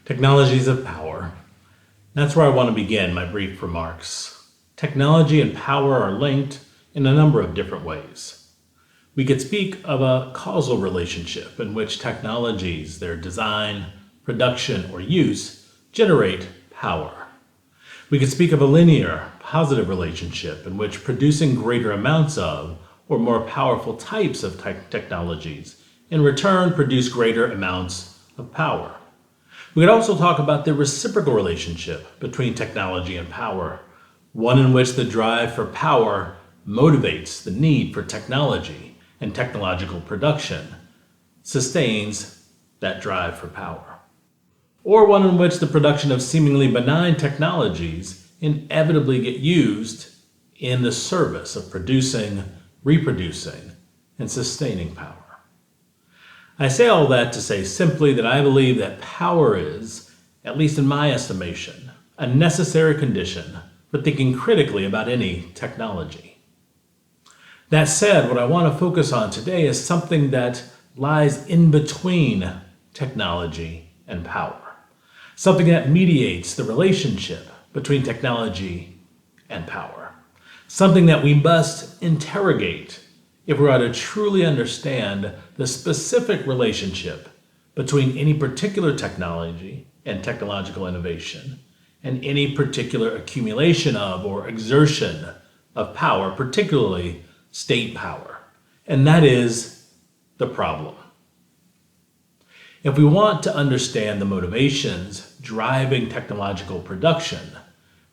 Technologies of power. That's where I want to begin my brief remarks. Technology and power are linked in a number of different ways. We could speak of a causal relationship in which technologies, their design, production, or use generate power. We could speak of a linear, positive relationship in which producing greater amounts of or more powerful types of technologies in return produce greater amounts of power. We could also talk about the reciprocal relationship between technology and power, one in which the drive for power motivates the need for technology and technological production, sustains that drive for power. Or one in which the production of seemingly benign technologies inevitably get used in the service of producing, reproducing, and sustaining power. I say all that to say simply that I believe that power is, at least in my estimation, a necessary condition for thinking critically about any technology. That said, what I want to focus on today is something that lies in between technology and power, something that mediates the relationship between technology and power, something that we must interrogate if we are to truly understand the specific relationship between any particular technology and technological innovation and any particular accumulation of or exertion of power, particularly state power. And that is the problem. If we want to understand the motivations driving technological production,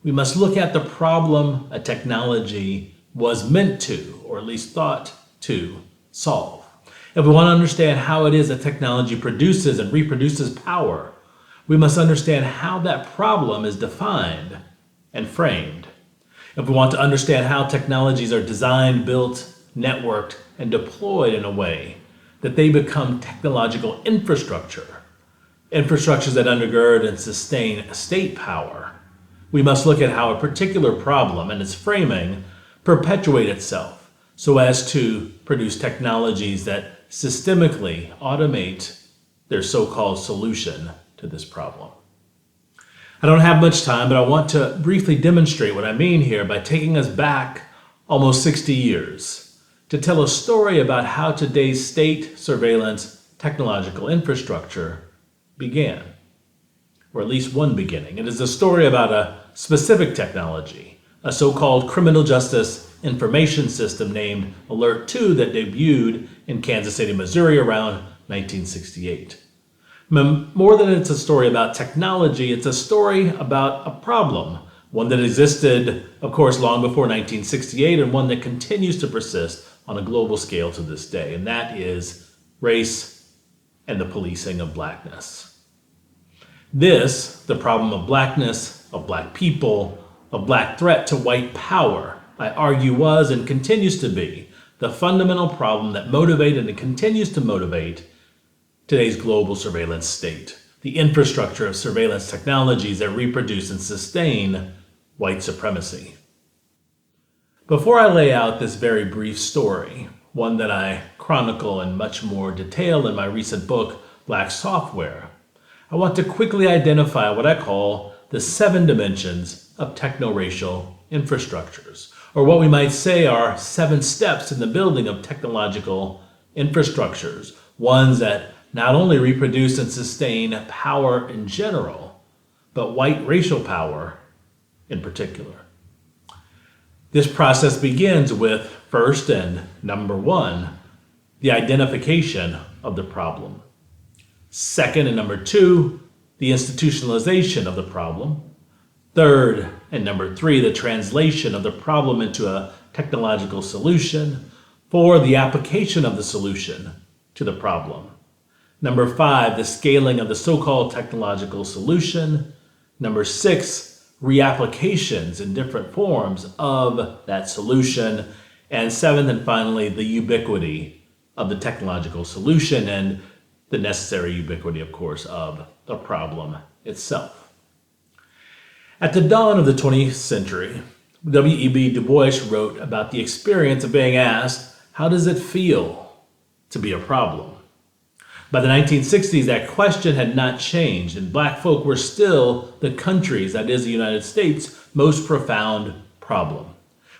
we must look at the problem a technology was meant to, or at least thought to, solve. If we want to understand how it is that technology produces and reproduces power, we must understand how that problem is defined and framed. If we want to understand how technologies are designed, built, networked, and deployed in a way that they become technological infrastructures that undergird and sustain state power, we must look at how a particular problem and its framing perpetuate itself so as to produce technologies that systemically automate their so-called solution to this problem. I don't have much time, but I want to briefly demonstrate what I mean here by taking us back almost 60 years to tell a story about how today's state surveillance technological infrastructure began, or at least one beginning. It is a story about a specific technology, a so-called criminal justice information system named Alert 2 that debuted in Kansas City, Missouri around 1968. More than it's a story about technology, it's a story about a problem, one that existed, of course, long before 1968 and one that continues to persist on a global scale to this day, and that is race and the policing of blackness. This, the problem of blackness, of black people, of black threat to white power, I argue was and continues to be the fundamental problem that motivated and continues to motivate today's global surveillance state, the infrastructure of surveillance technologies that reproduce and sustain white supremacy. Before I lay out this very brief story, one that I chronicle in much more detail in my recent book, Black Software, I want to quickly identify what I call the 7 dimensions of techno-racial infrastructures, or what we might say are 7 steps in the building of technological infrastructures, ones that not only reproduce and sustain power in general, but white racial power in particular. This process begins with, first and number 1, the identification of the problem. Second and number 2, the institutionalization of the problem. Third and number 3, the translation of the problem into a technological solution. 4, the application of the solution to the problem. Number 5, the scaling of the so-called technological solution. Number 6, reapplications in different forms of that solution. And 7th and finally, the ubiquity of the technological solution and the necessary ubiquity, of course, of the problem itself. At the dawn of the 20th century, W.E.B. Du Bois wrote about the experience of being asked, how does it feel to be a problem? By the 1960s, that question had not changed, and black folk were still the country's, that is the United States, most profound problem.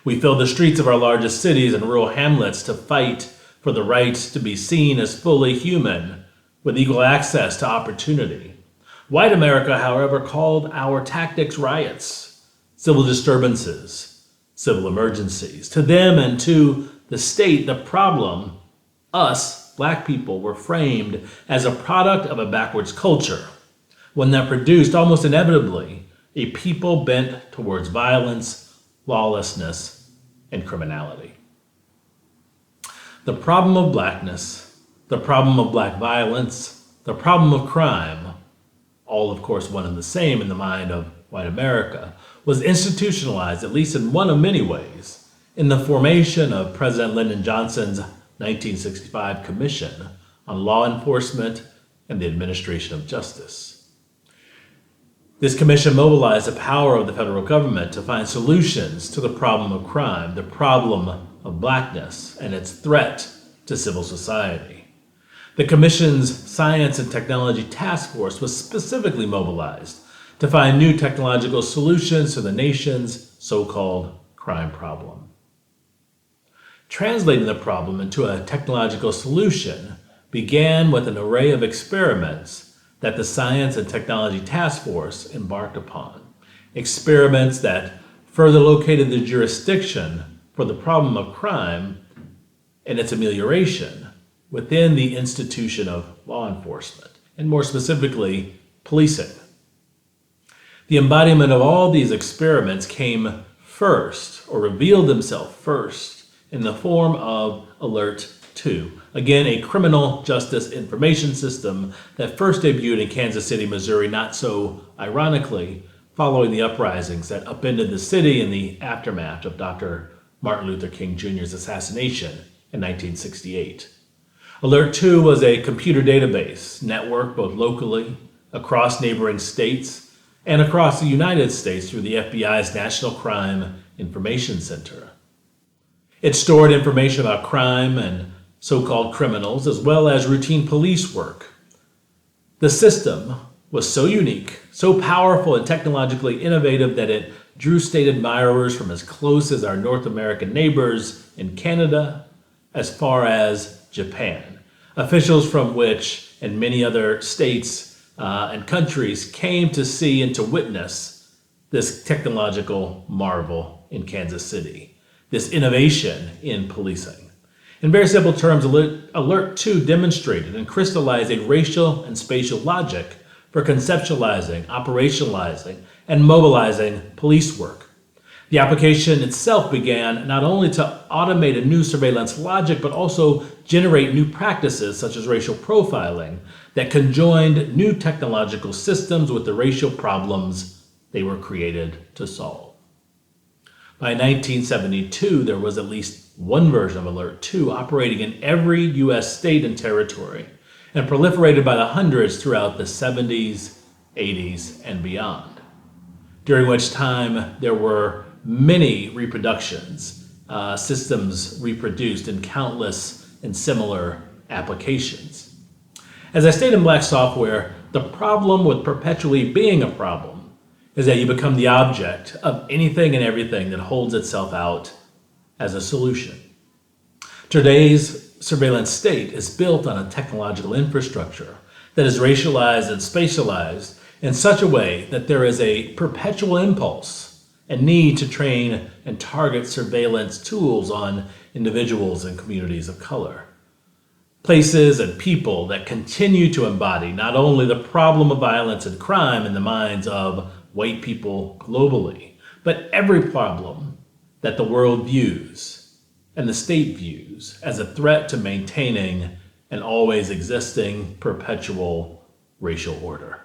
We filled the streets of our largest cities and rural hamlets to fight for the right to be seen as fully human, with equal access to opportunity. White America, however, called our tactics riots, civil disturbances, civil emergencies. To them and to the state, the problem, us, black people, were framed as a product of a backwards culture, one that produced almost inevitably a people bent towards violence, lawlessness, and criminality. The problem of blackness, the problem of black violence, the problem of crime, all of course one and the same in the mind of white America, was institutionalized, at least in one of many ways, in the formation of President Lyndon Johnson's 1965 Commission on Law Enforcement and the Administration of Justice. This commission mobilized the power of the federal government to find solutions to the problem of crime, the problem of blackness, and its threat to civil society. The Commission's Science and Technology Task Force was specifically mobilized to find new technological solutions to the nation's so-called crime problem. Translating the problem into a technological solution began with an array of experiments that the Science and Technology Task Force embarked upon. Experiments that further located the jurisdiction for the problem of crime and its amelioration within the institution of law enforcement, and more specifically, policing. The embodiment of all these experiments came first, or revealed themselves first, in the form of Alert 2, again, a criminal justice information system that first debuted in Kansas City, Missouri, not so ironically, following the uprisings that upended the city in the aftermath of Dr. Martin Luther King Jr.'s assassination in 1968. Alert 2 was a computer database network both locally, across neighboring states, and across the United States through the FBI's National Crime Information Center. It stored information about crime and so-called criminals, as well as routine police work. The system was so unique, so powerful and technologically innovative that it drew state admirers from as close as our North American neighbors in Canada, as far as Japan, officials from which and many other states and countries came to see and to witness this technological marvel in Kansas City, this innovation in policing. In very simple terms, Alert 2 demonstrated and crystallized a racial and spatial logic for conceptualizing, operationalizing, and mobilizing police work. The application itself began not only to automate a new surveillance logic, but also generate new practices such as racial profiling that conjoined new technological systems with the racial problems they were created to solve. By 1972, there was at least one version of Alert 2 operating in every U.S. state and territory, and proliferated by the hundreds throughout the 70s, 80s, and beyond, during which time there were many reproductions, systems reproduced in countless and similar applications. As I state in Black Software, the problem with perpetually being a problem is that you become the object of anything and everything that holds itself out as a solution. Today's surveillance state is built on a technological infrastructure that is racialized and spatialized in such a way that there is a perpetual impulse and need to train and target surveillance tools on individuals and communities of color. Places and people that continue to embody not only the problem of violence and crime in the minds of white people globally, but every problem that the world views and the state views as a threat to maintaining an always existing perpetual racial order.